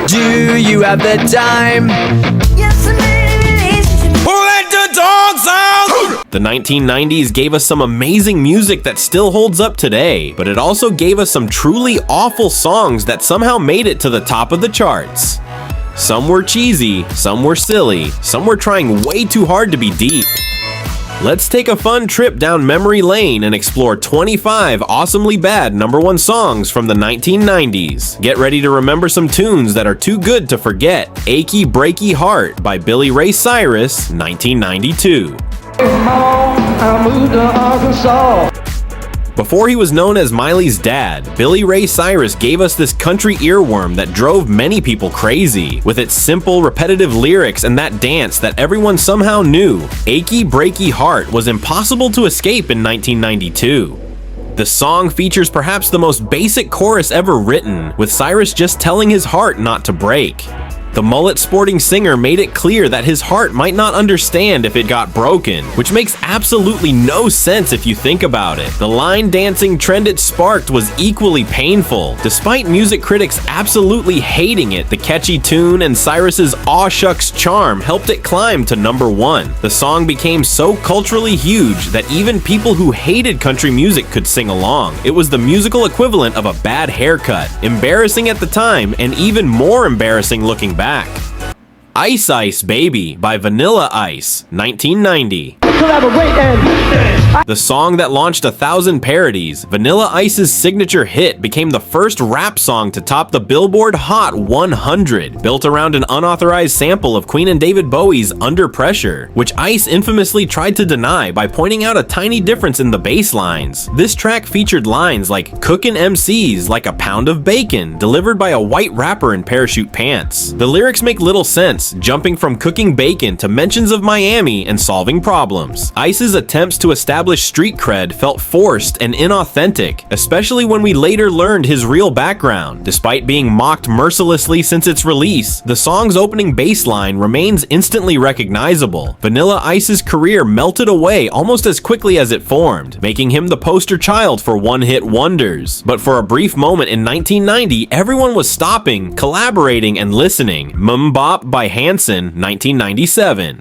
Do you have the time? The 1990s gave us some amazing music that still holds up today, but it also gave us some truly awful songs that somehow made it to the top of the charts. Some were cheesy, some were silly, some were trying way too hard to be deep. Let's take a fun trip down memory lane and explore 25 awesomely bad #1 songs from the 1990s. Get ready to remember some tunes that are too good to forget. Achy Breaky Heart by Billy Ray Cyrus, 1992. I moved to Arkansas. Before he was known as Miley's dad, Billy Ray Cyrus gave us this country earworm that drove many people crazy. With its simple, repetitive lyrics and that dance that everyone somehow knew, Achy Breaky Heart was impossible to escape in 1992. The song features perhaps the most basic chorus ever written, with Cyrus just telling his heart not to break. The mullet-sporting singer made it clear that his heart might not understand if it got broken, which makes absolutely no sense if you think about it. The line dancing trend it sparked was equally painful. Despite music critics absolutely hating it, the catchy tune and Cyrus's aw shucks charm helped it climb to #1. The song became so culturally huge that even people who hated country music could sing along. It was the musical equivalent of a bad haircut. Embarrassing at the time, and even more embarrassing looking back. Ice Ice Baby by Vanilla Ice, 1990. The song that launched 1,000 parodies, Vanilla Ice's signature hit became the first rap song to top the Billboard Hot 100, built around an unauthorized sample of Queen and David Bowie's Under Pressure, which Ice infamously tried to deny by pointing out a tiny difference in the bass lines. This track featured lines like "cookin' MCs like a pound of bacon," delivered by a white rapper in parachute pants. The lyrics make little sense, jumping from cooking bacon to mentions of Miami and solving problems. Ice's attempts to establish street cred felt forced and inauthentic, especially when we later learned his real background. Despite being mocked mercilessly since its release, the song's opening bass line remains instantly recognizable. Vanilla Ice's career melted away almost as quickly as it formed, making him the poster child for one-hit wonders. But for a brief moment in 1990, everyone was stopping, collaborating, and listening. Mbop by Hanson, 1997.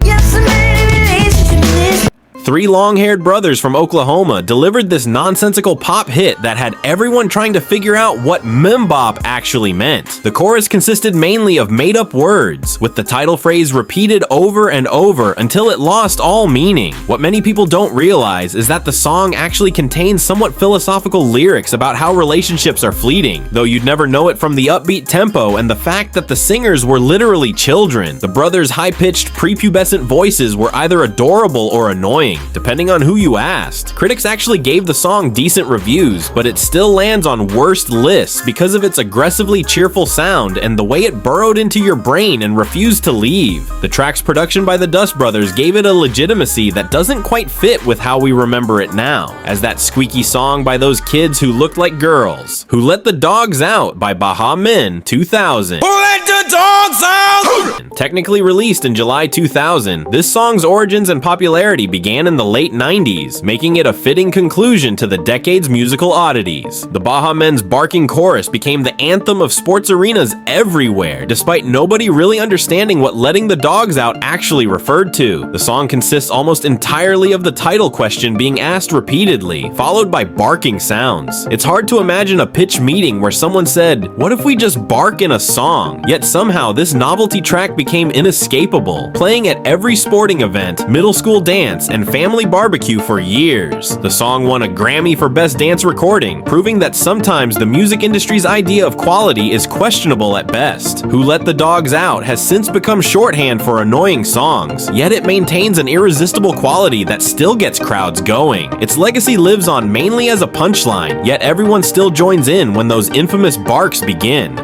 Three long-haired brothers from Oklahoma delivered this nonsensical pop hit that had everyone trying to figure out what Mbop actually meant. The chorus consisted mainly of made-up words, with the title phrase repeated over and over until it lost all meaning. What many people don't realize is that the song actually contains somewhat philosophical lyrics about how relationships are fleeting, though you'd never know it from the upbeat tempo and the fact that the singers were literally children. The brothers' high-pitched, prepubescent voices were either adorable or annoying, depending on who you asked. Critics actually gave the song decent reviews, but it still lands on worst lists because of its aggressively cheerful sound and the way it burrowed into your brain and refused to leave. The track's production by the Dust Brothers gave it a legitimacy that doesn't quite fit with how we remember it now, as that squeaky song by those kids who looked like girls. Who Let the Dogs Out by Baha Men, 2000. Who let the dogs out? Technically released in July 2000, this song's origins and popularity began in the late 90s, making it a fitting conclusion to the decade's musical oddities. The Baha Men's barking chorus became the anthem of sports arenas everywhere, despite nobody really understanding what letting the dogs out actually referred to. The song consists almost entirely of the title question being asked repeatedly, followed by barking sounds. It's hard to imagine a pitch meeting where someone said, "What if we just bark in a song?" Yet somehow this novelty track became inescapable, playing at every sporting event, middle school dance, and family barbecue for years. The song won a Grammy for Best Dance Recording, proving that sometimes the music industry's idea of quality is questionable at best. Who Let the Dogs Out has since become shorthand for annoying songs, yet it maintains an irresistible quality that still gets crowds going. Its legacy lives on mainly as a punchline, yet everyone still joins in when those infamous barks begin.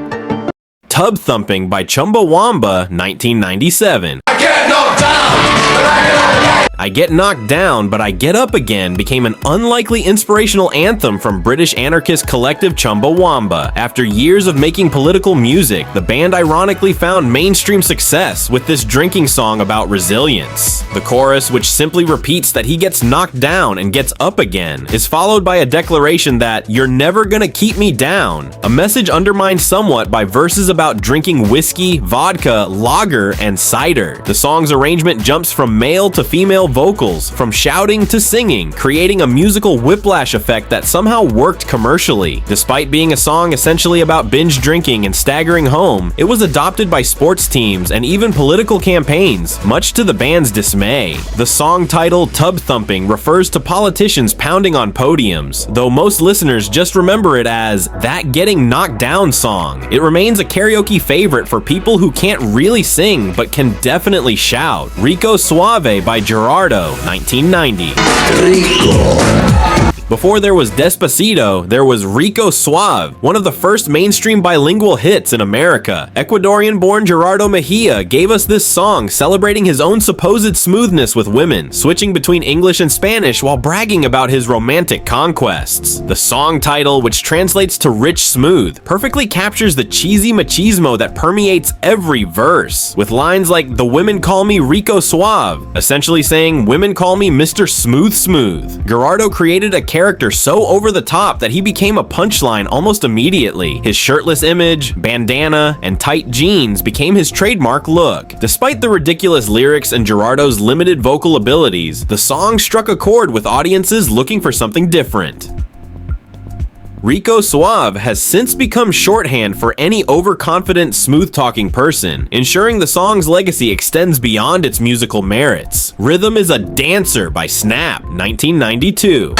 Tub Thumping by Chumbawamba, 1997. I Get Knocked Down, But I Get Up Again became an unlikely inspirational anthem from British anarchist collective Chumbawamba. After years of making political music, the band ironically found mainstream success with this drinking song about resilience. The chorus, which simply repeats that he gets knocked down and gets up again, is followed by a declaration that "you're never gonna keep me down," a message undermined somewhat by verses about drinking whiskey, vodka, lager, and cider. The song's arrangement jumps from male to female vocals, from shouting to singing, creating a musical whiplash effect that somehow worked commercially. Despite being a song essentially about binge drinking and staggering home, it was adopted by sports teams and even political campaigns, much to the band's dismay. The song title, Tub Thumping, refers to politicians pounding on podiums, though most listeners just remember it as "that getting knocked down song." It remains a karaoke favorite for people who can't really sing but can definitely shout. Rico Suave by Gerardo, 1990. Before there was Despacito, there was Rico Suave, one of the first mainstream bilingual hits in America. Ecuadorian-born Gerardo Mejia gave us this song celebrating his own supposed smoothness with women, switching between English and Spanish while bragging about his romantic conquests. The song title, which translates to Rich Smooth, perfectly captures the cheesy machismo that permeates every verse, with lines like "the women call me Rico Suave," essentially saying "women call me Mr. Smooth Smooth." Gerardo created a character so over the top that he became a punchline almost immediately. His shirtless image, bandana, and tight jeans became his trademark look. Despite the ridiculous lyrics and Gerardo's limited vocal abilities, the song struck a chord with audiences looking for something different. Rico Suave has since become shorthand for any overconfident, smooth-talking person, ensuring the song's legacy extends beyond its musical merits. Rhythm is a Dancer by Snap, 1992.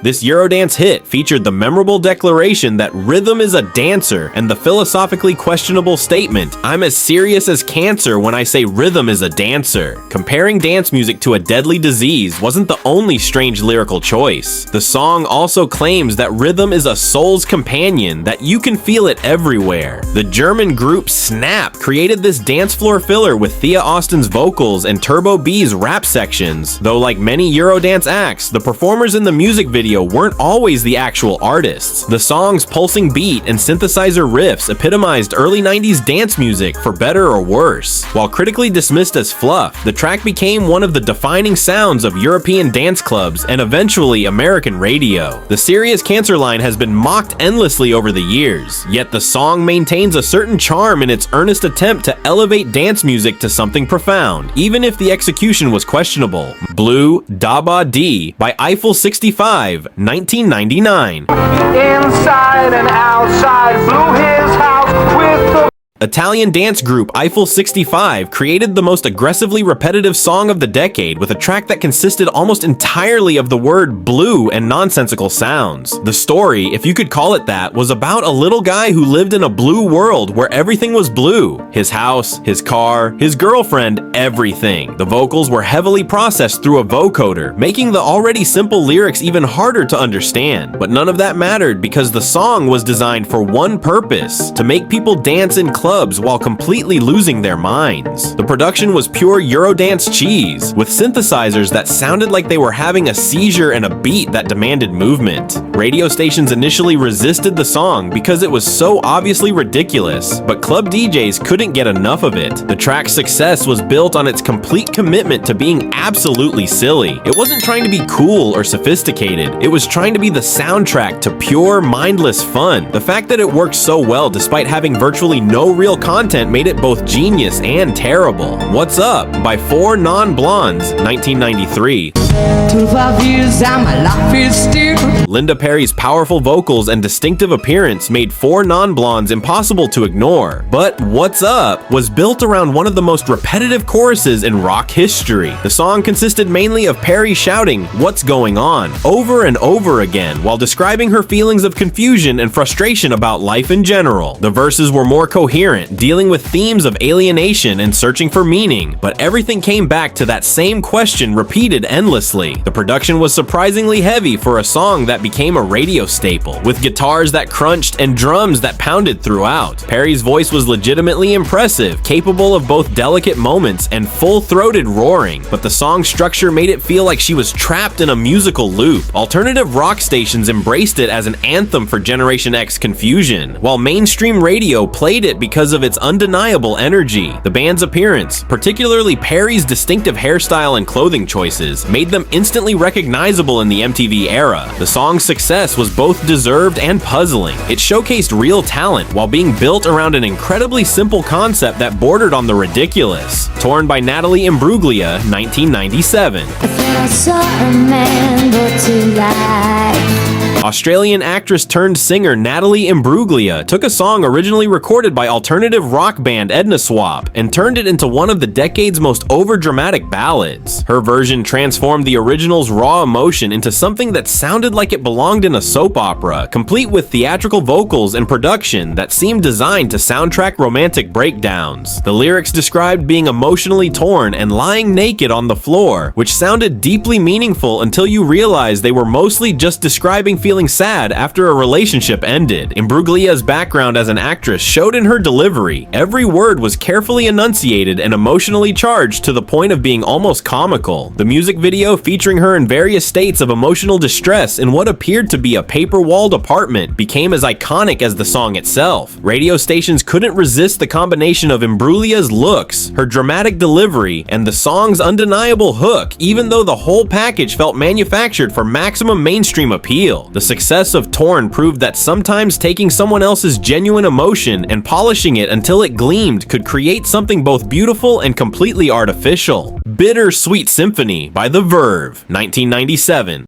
This Eurodance hit featured the memorable declaration that rhythm is a dancer and the philosophically questionable statement, "I'm as serious as cancer when I say rhythm is a dancer." Comparing dance music to a deadly disease wasn't the only strange lyrical choice. The song also claims that rhythm is a soul's companion, that you can feel it everywhere. The German group Snap created this dance floor filler with Thea Austin's vocals and Turbo B's rap sections, though like many Eurodance acts, the performers in the music video weren't always the actual artists. The song's pulsing beat and synthesizer riffs epitomized early 90s dance music for better or worse. While critically dismissed as fluff, the track became one of the defining sounds of European dance clubs and eventually American radio. The Serious Cancer line has been mocked endlessly over the years, yet the song maintains a certain charm in its earnest attempt to elevate dance music to something profound, even if the execution was questionable. Blue Daba D by Eiffel 65, 1999. Inside and outside, blew his house with the Italian dance group Eiffel 65 created the most aggressively repetitive song of the decade with a track that consisted almost entirely of the word blue and nonsensical sounds. The story, if you could call it that, was about a little guy who lived in a blue world where everything was blue. His house, his car, his girlfriend, everything. The vocals were heavily processed through a vocoder, making the already simple lyrics even harder to understand. But none of that mattered because the song was designed for one purpose: to make people dance in clubs while completely losing their minds. The production was pure Eurodance cheese, with synthesizers that sounded like they were having a seizure and a beat that demanded movement. Radio stations initially resisted the song because it was so obviously ridiculous, but club DJs couldn't get enough of it. The track's success was built on its complete commitment to being absolutely silly. It wasn't trying to be cool or sophisticated, it was trying to be the soundtrack to pure, mindless fun. The fact that it worked so well despite having virtually no real content made it both genius and terrible. What's Up by Four Non-Blondes, 1993. 25 years and my life is still. Linda Perry's powerful vocals and distinctive appearance made Four Non-Blondes impossible to ignore. But What's Up was built around one of the most repetitive choruses in rock history. The song consisted mainly of Perry shouting "What's going on?" over and over again while describing her feelings of confusion and frustration about life in general. The verses were more coherent coherent, dealing with themes of alienation and searching for meaning, but everything came back to that same question repeated endlessly. The production was surprisingly heavy for a song that became a radio staple, with guitars that crunched and drums that pounded throughout. Perry's voice was legitimately impressive, capable of both delicate moments and full-throated roaring, but the song's structure made it feel like she was trapped in a musical loop. Alternative rock stations embraced it as an anthem for Generation X confusion, while mainstream radio played it because of its undeniable energy. The band's appearance, particularly Perry's distinctive hairstyle and clothing choices, made them instantly recognizable in the MTV era. The song's success was both deserved and puzzling. It showcased real talent while being built around an incredibly simple concept that bordered on the ridiculous. Torn by Natalie Imbruglia, 1997. I saw a man brought to life. Australian actress turned singer Natalie Imbruglia took a song originally recorded by alternative rock band Edna Swap and turned it into one of the decade's most overdramatic ballads. Her version transformed the original's raw emotion into something that sounded like it belonged in a soap opera, complete with theatrical vocals and production that seemed designed to soundtrack romantic breakdowns. The lyrics described being emotionally torn and lying naked on the floor, which sounded deeply meaningful until you realized they were mostly just describing feeling sad after a relationship ended. Imbruglia's background as an actress showed in her delivery. Every word was carefully enunciated and emotionally charged to the point of being almost comical. The music video featuring her in various states of emotional distress in what appeared to be a paper-walled apartment became as iconic as the song itself. Radio stations couldn't resist the combination of Imbruglia's looks, her dramatic delivery, and the song's undeniable hook, even though the whole package felt manufactured for maximum mainstream appeal. The success of Torn proved that sometimes taking someone else's genuine emotion and polishing it until it gleamed could create something both beautiful and completely artificial. Bitter Sweet Symphony by The Verve, 1997.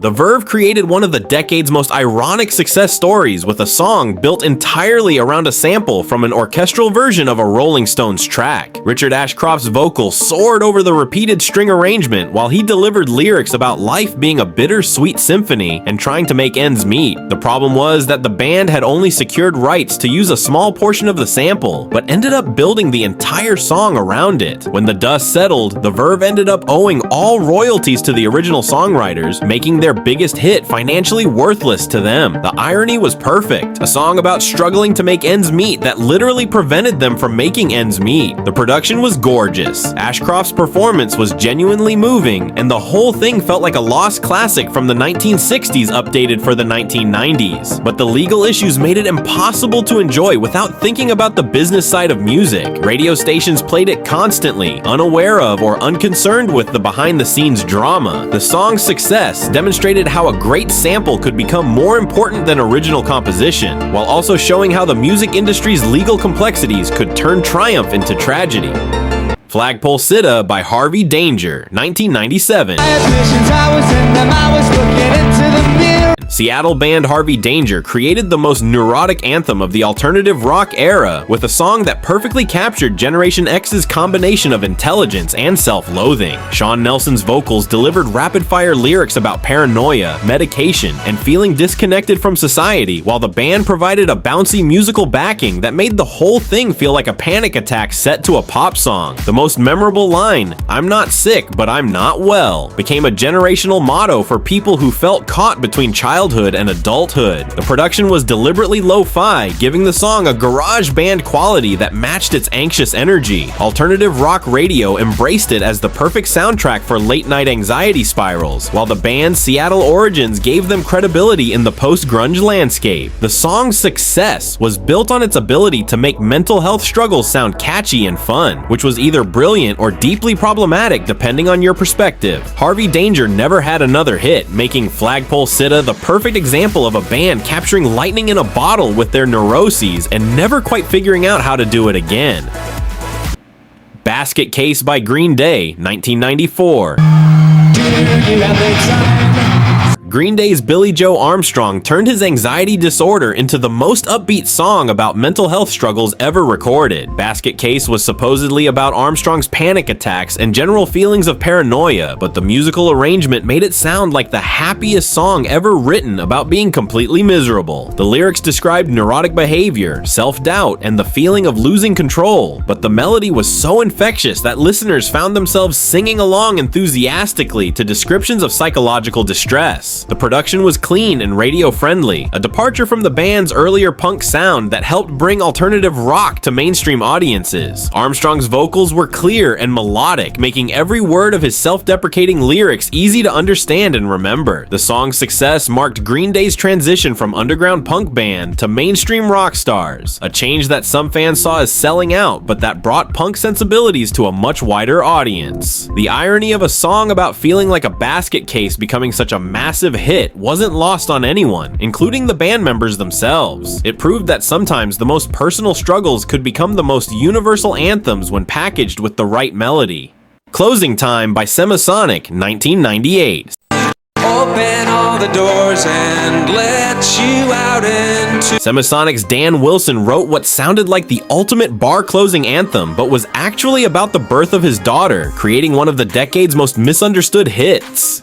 The Verve created one of the decade's most ironic success stories with a song built entirely around a sample from an orchestral version of a Rolling Stones track. Richard Ashcroft's vocals soared over the repeated string arrangement while he delivered lyrics about life being a bittersweet symphony and trying to make ends meet. The problem was that the band had only secured rights to use a small portion of the sample, but ended up building the entire song around it. When the dust settled, the Verve ended up owing all royalties to the original songwriters, making their biggest hit financially worthless to them. The irony was perfect. A song about struggling to make ends meet that literally prevented them from making ends meet. The production was gorgeous. Ashcroft's performance was genuinely moving, and the whole thing felt like a lost classic from the 1960s updated for the 1990s. But the legal issues made it impossible to enjoy without thinking about the business side of music. Radio stations played it constantly, unaware of or unconcerned with the behind-the-scenes drama. The song's success demonstrated how a great sample could become more important than original composition, while also showing how the music industry's legal complexities could turn triumph into tragedy. Flagpole Sitta by Harvey Danger, 1997. Seattle band Harvey Danger created the most neurotic anthem of the alternative rock era with a song that perfectly captured Generation X's combination of intelligence and self-loathing. Sean Nelson's vocals delivered rapid-fire lyrics about paranoia, medication, and feeling disconnected from society, while the band provided a bouncy musical backing that made the whole thing feel like a panic attack set to a pop song. The most memorable line, "I'm not sick, but I'm not well," became a generational motto for people who felt caught between childhood and adulthood. The production was deliberately lo-fi, giving the song a garage band quality that matched its anxious energy. Alternative rock radio embraced it as the perfect soundtrack for late-night anxiety spirals, while the band's Seattle origins gave them credibility in the post-grunge landscape. The song's success was built on its ability to make mental health struggles sound catchy and fun, which was either brilliant or deeply problematic depending on your perspective. Harvey Danger never had another hit, making Flagpole Sitta the perfect example of a band capturing lightning in a bottle with their neuroses and never quite figuring out how to do it again. Basket Case by Green Day, 1994. Green Day's Billy Joe Armstrong turned his anxiety disorder into the most upbeat song about mental health struggles ever recorded. Basket Case was supposedly about Armstrong's panic attacks and general feelings of paranoia, but the musical arrangement made it sound like the happiest song ever written about being completely miserable. The lyrics described neurotic behavior, self-doubt, and the feeling of losing control, but the melody was so infectious that listeners found themselves singing along enthusiastically to descriptions of psychological distress. The production was clean and radio-friendly, a departure from the band's earlier punk sound that helped bring alternative rock to mainstream audiences. Armstrong's vocals were clear and melodic, making every word of his self-deprecating lyrics easy to understand and remember. The song's success marked Green Day's transition from underground punk band to mainstream rock stars, a change that some fans saw as selling out, but that brought punk sensibilities to a much wider audience. The irony of a song about feeling like a basket case becoming such a massive hit wasn't lost on anyone, including the band members themselves. It proved that sometimes the most personal struggles could become the most universal anthems when packaged with the right melody. Closing Time by Semisonic, 1998. Open all the doors and let you out into. Semisonic's Dan Wilson wrote what sounded like the ultimate bar closing anthem, but was actually about the birth of his daughter, creating one of the decade's most misunderstood hits.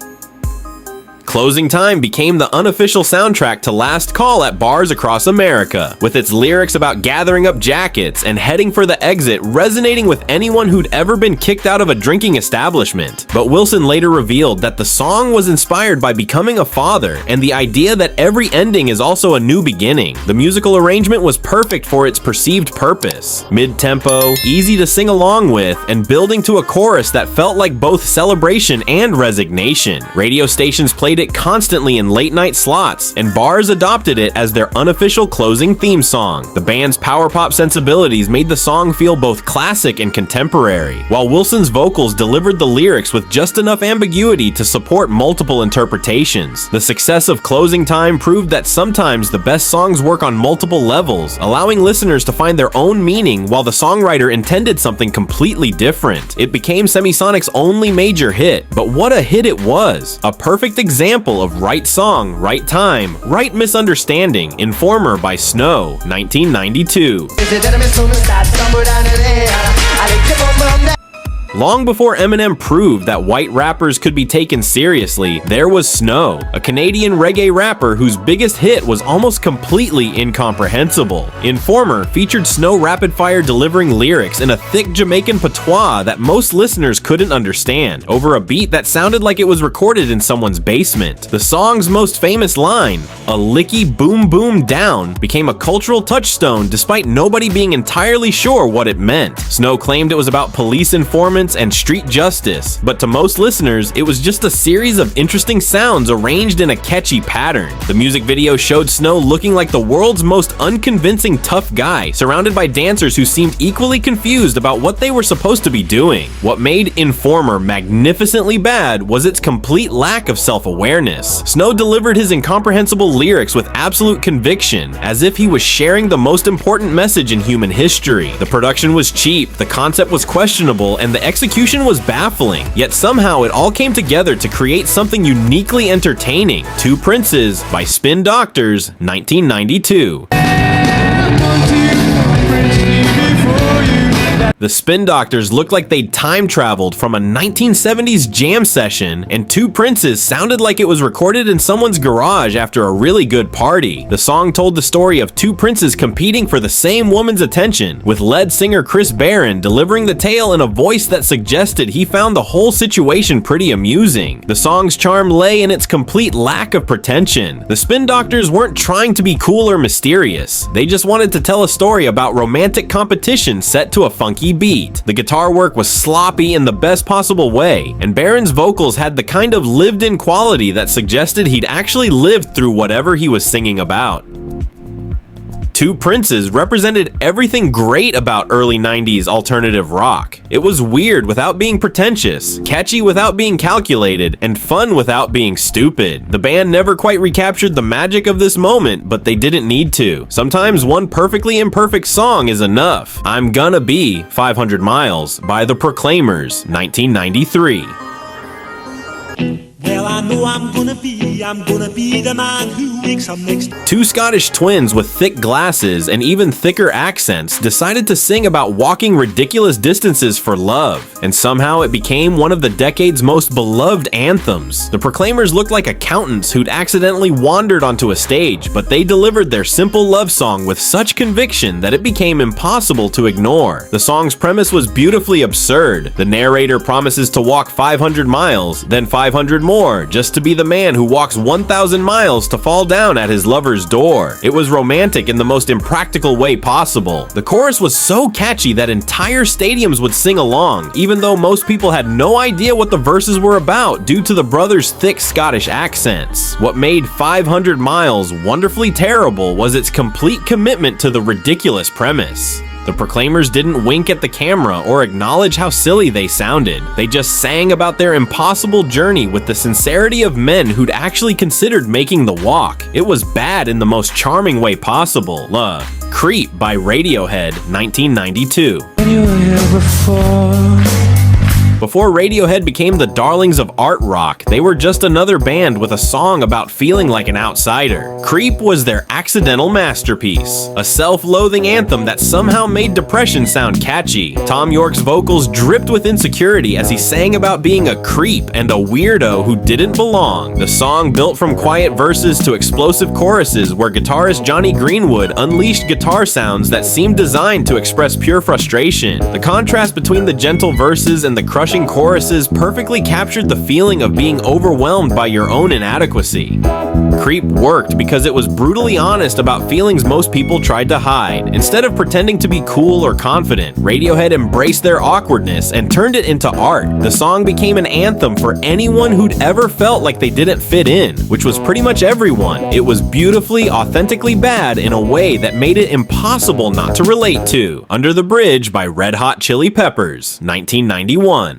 Closing Time became the unofficial soundtrack to Last Call at bars across America, with its lyrics about gathering up jackets and heading for the exit resonating with anyone who'd ever been kicked out of a drinking establishment. But Wilson later revealed that the song was inspired by becoming a father and the idea that every ending is also a new beginning. The musical arrangement was perfect for its perceived purpose. Mid-tempo, easy to sing along with, and building to a chorus that felt like both celebration and resignation. Radio stations played it constantly in late-night slots, and bars adopted it as their unofficial closing theme song. The band's power pop sensibilities made the song feel both classic and contemporary, while Wilson's vocals delivered the lyrics with just enough ambiguity to support multiple interpretations. The success of Closing Time proved that sometimes the best songs work on multiple levels, allowing listeners to find their own meaning while the songwriter intended something completely different. It became Semisonic's only major hit, but what a hit it was! A perfect example of right song, right time, right misunderstanding. Informer by Snow, 1992. Long before Eminem proved that white rappers could be taken seriously, there was Snow, a Canadian reggae rapper whose biggest hit was almost completely incomprehensible. Informer featured Snow rapid-fire delivering lyrics in a thick Jamaican patois that most listeners couldn't understand, over a beat that sounded like it was recorded in someone's basement. The song's most famous line, "A licky boom boom down," became a cultural touchstone despite nobody being entirely sure what it meant. Snow claimed it was about police informants and street justice, but to most listeners, it was just a series of interesting sounds arranged in a catchy pattern. The music video showed Snow looking like the world's most unconvincing tough guy, surrounded by dancers who seemed equally confused about what they were supposed to be doing. What made Informer magnificently bad was its complete lack of self-awareness. Snow delivered his incomprehensible lyrics with absolute conviction, as if he was sharing the most important message in human history. The production was cheap, the concept was questionable, and the execution was baffling, yet somehow it all came together to create something uniquely entertaining. Two Princes by Spin Doctors, 1992. The Spin Doctors looked like they'd time traveled from a 1970s jam session, and Two Princes sounded like it was recorded in someone's garage after a really good party. The song told the story of two princes competing for the same woman's attention, with lead singer Chris Barron delivering the tale in a voice that suggested he found the whole situation pretty amusing. The song's charm lay in its complete lack of pretension. The Spin Doctors weren't trying to be cool or mysterious. They just wanted to tell a story about romantic competition set to a funky beat. The guitar work was sloppy in the best possible way, and Barron's vocals had the kind of lived-in quality that suggested he'd actually lived through whatever he was singing about. Two Princes represented everything great about early 90s alternative rock. It was weird without being pretentious, catchy without being calculated, and fun without being stupid. The band never quite recaptured the magic of this moment, but they didn't need to. Sometimes one perfectly imperfect song is enough. I'm Gonna Be 500 Miles by The Proclaimers, 1993. Well, I know I'm gonna be the man who wakes up next. Two Scottish twins with thick glasses and even thicker accents decided to sing about walking ridiculous distances for love, and somehow it became one of the decade's most beloved anthems. The Proclaimers looked like accountants who'd accidentally wandered onto a stage, but they delivered their simple love song with such conviction that it became impossible to ignore. The song's premise was beautifully absurd. The narrator promises to walk 500 miles, then 500 more, just to be the man who walks 1,000 miles to fall down at his lover's door. It was romantic in the most impractical way possible. The chorus was so catchy that entire stadiums would sing along, even though most people had no idea what the verses were about due to the brothers' thick Scottish accents. What made 500 miles wonderfully terrible was its complete commitment to the ridiculous premise. The Proclaimers didn't wink at the camera or acknowledge how silly they sounded. They just sang about their impossible journey with the sincerity of men who'd actually considered making the walk. It was bad in the most charming way possible. Creep by Radiohead, 1992. Before Radiohead became the darlings of art rock, they were just another band with a song about feeling like an outsider. Creep was their accidental masterpiece, a self-loathing anthem that somehow made depression sound catchy. Tom York's vocals dripped with insecurity as he sang about being a creep and a weirdo who didn't belong. The song built from quiet verses to explosive choruses where guitarist Johnny Greenwood unleashed guitar sounds that seemed designed to express pure frustration. The contrast between the gentle verses and the crushing choruses perfectly captured the feeling of being overwhelmed by your own inadequacy. Creep worked because it was brutally honest about feelings most people tried to hide. Instead of pretending to be cool or confident, Radiohead embraced their awkwardness and turned it into art. The song became an anthem for anyone who'd ever felt like they didn't fit in, which was pretty much everyone. It was beautifully, authentically bad in a way that made it impossible not to relate to. Under the Bridge by Red Hot Chili Peppers, 1991.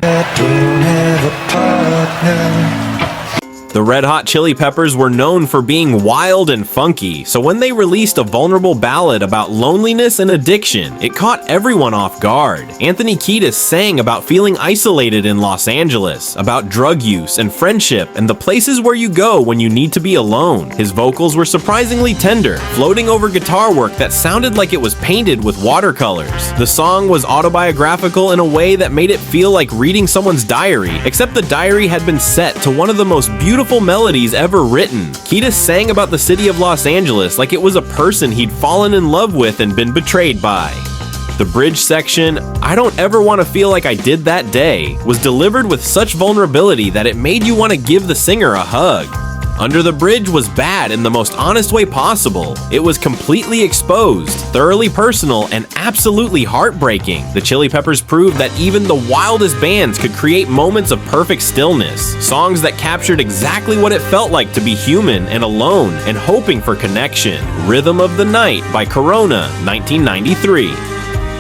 The Red Hot Chili Peppers were known for being wild and funky, so when they released a vulnerable ballad about loneliness and addiction, it caught everyone off guard. Anthony Kiedis sang about feeling isolated in Los Angeles, about drug use and friendship and the places where you go when you need to be alone. His vocals were surprisingly tender, floating over guitar work that sounded like it was painted with watercolors. The song was autobiographical in a way that made it feel like reading someone's diary, except the diary had been set to one of the most beautiful melodies ever written. Kiedis sang about the city of Los Angeles like it was a person he'd fallen in love with and been betrayed by. The bridge section, "I don't ever want to feel like I did that day," was delivered with such vulnerability that it made you want to give the singer a hug. Under the Bridge was bad in the most honest way possible. It was completely exposed, thoroughly personal, and absolutely heartbreaking. The Chili Peppers proved that even the wildest bands could create moments of perfect stillness, songs that captured exactly what it felt like to be human and alone and hoping for connection. Rhythm of the Night by Corona, 1993.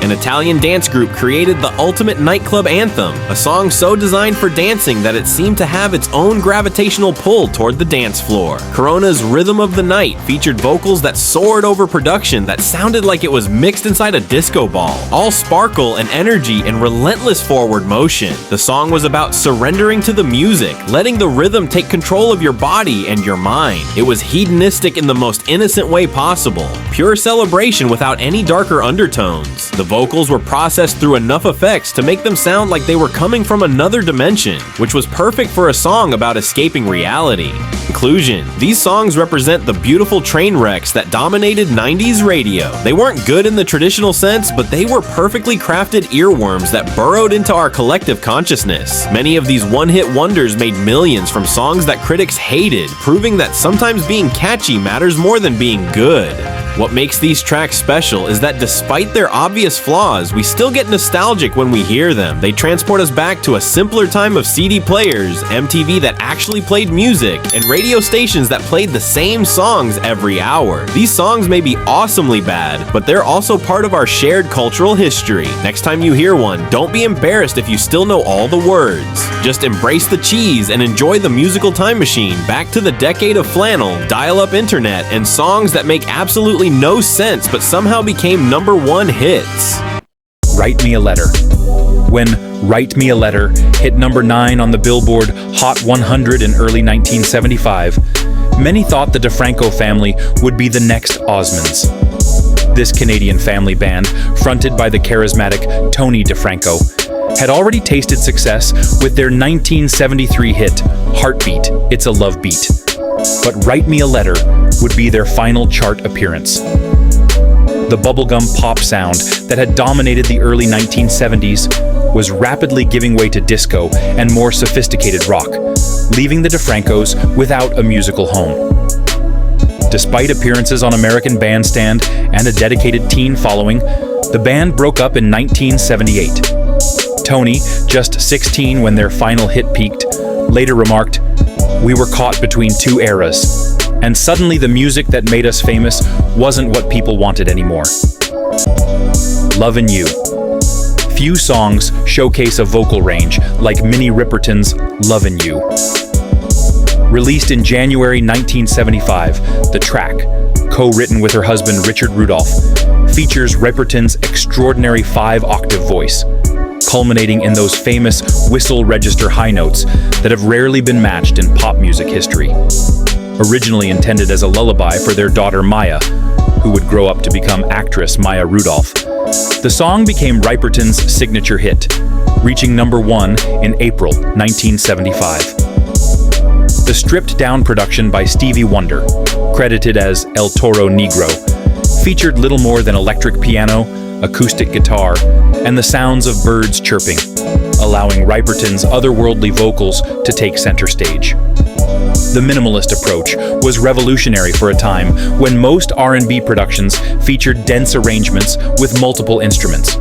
An Italian dance group created the ultimate nightclub anthem, a song so designed for dancing that it seemed to have its own gravitational pull toward the dance floor. Corona's Rhythm of the Night featured vocals that soared over production that sounded like it was mixed inside a disco ball, all sparkle and energy and relentless forward motion. The song was about surrendering to the music, letting the rhythm take control of your body and your mind. It was hedonistic in the most innocent way possible, pure celebration without any darker undertones. The vocals were processed through enough effects to make them sound like they were coming from another dimension, which was perfect for a song about escaping reality. Conclusion: these songs represent the beautiful train wrecks that dominated 90s radio. They weren't good in the traditional sense, but they were perfectly crafted earworms that burrowed into our collective consciousness. Many of these one-hit wonders made millions from songs that critics hated, proving that sometimes being catchy matters more than being good. What makes these tracks special is that despite their obvious flaws, we still get nostalgic when we hear them. They transport us back to a simpler time of CD players, MTV that actually played music, and radio stations that played the same songs every hour. These songs may be awesomely bad, but they're also part of our shared cultural history. Next time you hear one, don't be embarrassed if you still know all the words. Just embrace the cheese and enjoy the musical time machine back to the decade of flannel, dial-up internet, and songs that make absolutely no sense but somehow became #1 hits. Write me a letter. When Write Me a Letter hit number 9 on the Billboard Hot 100 in early 1975, many thought the DeFranco family would be the next Osmonds. This Canadian family band, fronted by the charismatic Tony DeFranco, had already tasted success with their 1973 hit, Heartbeat, It's a Love Beat. But Write Me a Letter would be their final chart appearance. The bubblegum pop sound that had dominated the early 1970s was rapidly giving way to disco and more sophisticated rock, leaving the DeFrancos without a musical home. Despite appearances on American Bandstand and a dedicated teen following, the band broke up in 1978. Tony, just 16 when their final hit peaked, later remarked, "We were caught between two eras, and suddenly the music that made us famous wasn't what people wanted anymore." Lovin' You. Few songs showcase a vocal range like Minnie Riperton's Lovin' You. Released in January 1975, the track, co-written with her husband Richard Rudolph, features Riperton's extraordinary 5-octave voice, culminating in those famous whistle register high notes that have rarely been matched in pop music history. Originally intended as a lullaby for their daughter Maya, who would grow up to become actress Maya Rudolph, the song became Riperton's signature hit, reaching number 1 in April 1975. The stripped-down production by Stevie Wonder, credited as El Toro Negro, featured little more than electric piano, acoustic guitar, and the sounds of birds chirping, allowing Riperton's otherworldly vocals to take center stage. The minimalist approach was revolutionary for a time when most R&B productions featured dense arrangements with multiple instruments.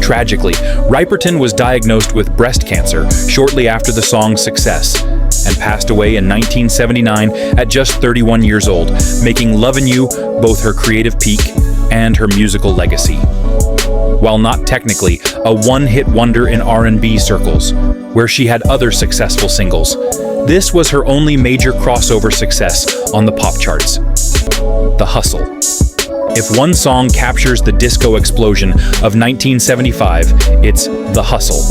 Tragically, Riperton was diagnosed with breast cancer shortly after the song's success and passed away in 1979 at just 31 years old, making Lovin' You both her creative peak and her musical legacy. While not technically a one-hit wonder in R&B circles, where she had other successful singles, this was her only major crossover success on the pop charts. The Hustle. If one song captures the disco explosion of 1975, it's The Hustle.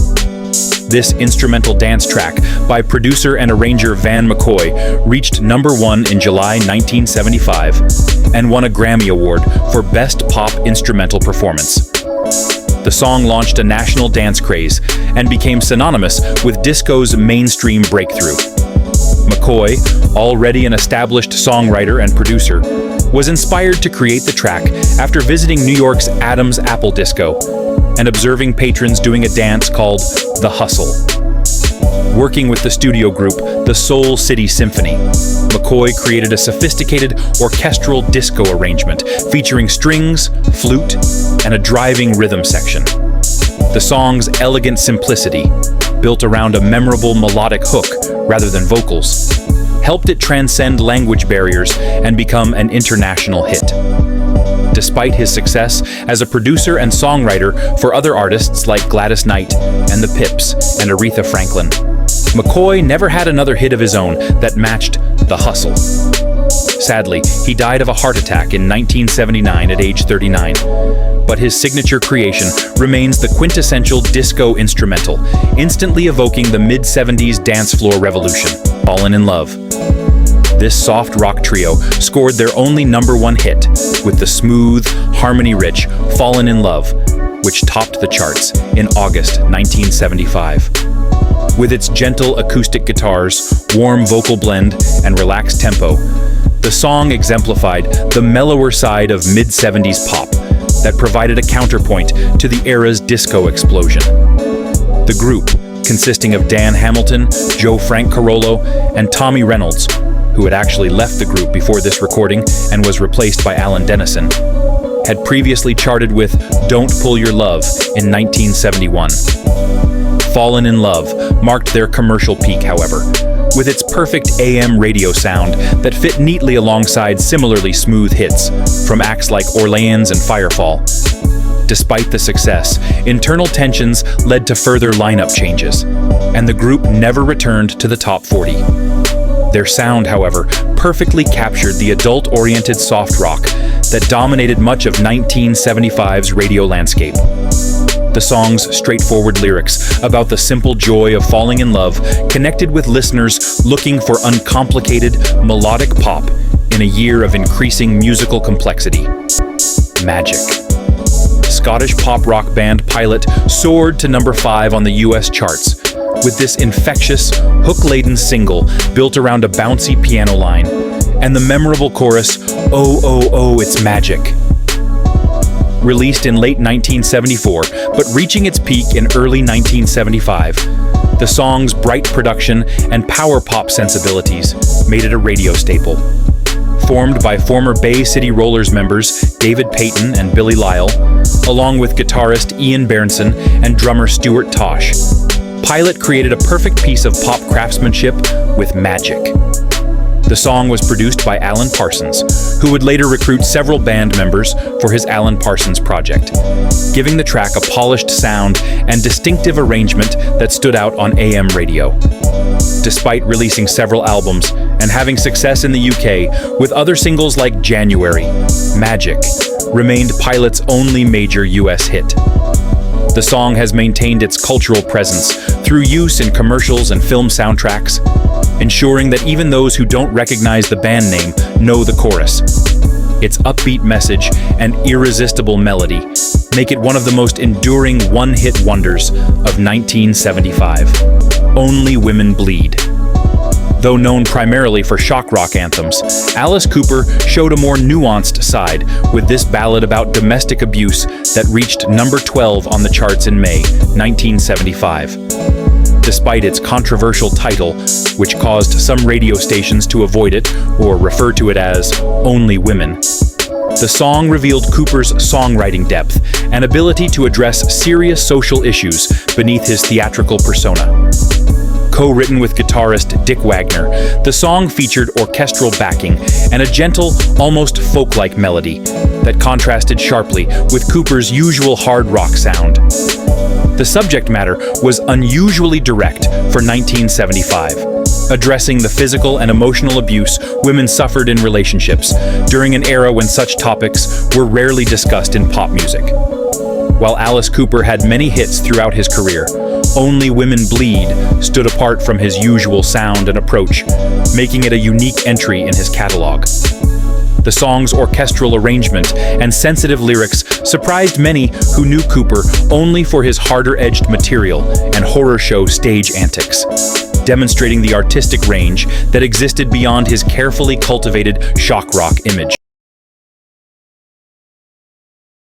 This instrumental dance track by producer and arranger Van McCoy reached number 1 in July 1975 and won a Grammy Award for Best Pop Instrumental Performance. The song launched a national dance craze and became synonymous with disco's mainstream breakthrough. McCoy, already an established songwriter and producer, was inspired to create the track after visiting New York's Adam's Apple Disco and observing patrons doing a dance called The Hustle. Working with the studio group, the Soul City Symphony, McCoy created a sophisticated orchestral disco arrangement featuring strings, flute, and a driving rhythm section. The song's elegant simplicity, built around a memorable melodic hook rather than vocals, helped it transcend language barriers and become an international hit. Despite his success as a producer and songwriter for other artists like Gladys Knight and the Pips and Aretha Franklin, McCoy never had another hit of his own that matched The Hustle. Sadly, he died of a heart attack in 1979 at age 39, but his signature creation remains the quintessential disco instrumental, instantly evoking the mid-70s dance floor revolution, Fallin' in Love. This soft rock trio scored their only number 1 hit with the smooth, harmony-rich Fallin' in Love, which topped the charts in August 1975. With its gentle acoustic guitars, warm vocal blend, and relaxed tempo, the song exemplified the mellower side of mid-70s pop that provided a counterpoint to the era's disco explosion. The group, consisting of Dan Hamilton, Joe Frank Carollo, and Tommy Reynolds, who had actually left the group before this recording and was replaced by Alan Dennison, had previously charted with Don't Pull Your Love in 1971. Fallin' in Love marked their commercial peak, however, with its perfect AM radio sound that fit neatly alongside similarly smooth hits from acts like Orleans and Firefall. Despite the success, internal tensions led to further lineup changes, and the group never returned to the top 40. Their sound, however, perfectly captured the adult-oriented soft rock that dominated much of 1975's radio landscape. The song's straightforward lyrics about the simple joy of falling in love connected with listeners looking for uncomplicated, melodic pop in a year of increasing musical complexity. Magic. Scottish pop rock band Pilot soared to number 5 on the US charts with this infectious, hook-laden single built around a bouncy piano line and the memorable chorus, "Oh, oh, oh, it's magic." Released in late 1974, but reaching its peak in early 1975, the song's bright production and power pop sensibilities made it a radio staple. Formed by former Bay City Rollers members David Payton and Billy Lyle, along with guitarist Ian Bairnson and drummer Stuart Tosh, Pilot created a perfect piece of pop craftsmanship with magic. The song was produced by Alan Parsons, who would later recruit several band members for his Alan Parsons project, giving the track a polished sound and distinctive arrangement that stood out on AM radio. Despite releasing several albums and having success in the UK with other singles like January, Magic remained Pilot's only major US hit. The song has maintained its cultural presence through use in commercials and film soundtracks, ensuring that even those who don't recognize the band name know the chorus. Its upbeat message and irresistible melody make it one of the most enduring one-hit wonders of 1975. Only Women Bleed. Though known primarily for shock rock anthems, Alice Cooper showed a more nuanced side with this ballad about domestic abuse that reached number 12 on the charts in May 1975. Despite its controversial title, which caused some radio stations to avoid it or refer to it as Only Women, the song revealed Cooper's songwriting depth and ability to address serious social issues beneath his theatrical persona. Co-written with guitarist Dick Wagner, the song featured orchestral backing and a gentle, almost folk-like melody that contrasted sharply with Cooper's usual hard rock sound. The subject matter was unusually direct for 1975, addressing the physical and emotional abuse women suffered in relationships during an era when such topics were rarely discussed in pop music. While Alice Cooper had many hits throughout his career, Only Women Bleed stood apart from his usual sound and approach, making it a unique entry in his catalog. The song's orchestral arrangement and sensitive lyrics surprised many who knew Cooper only for his harder-edged material and horror show stage antics, demonstrating the artistic range that existed beyond his carefully cultivated shock rock image.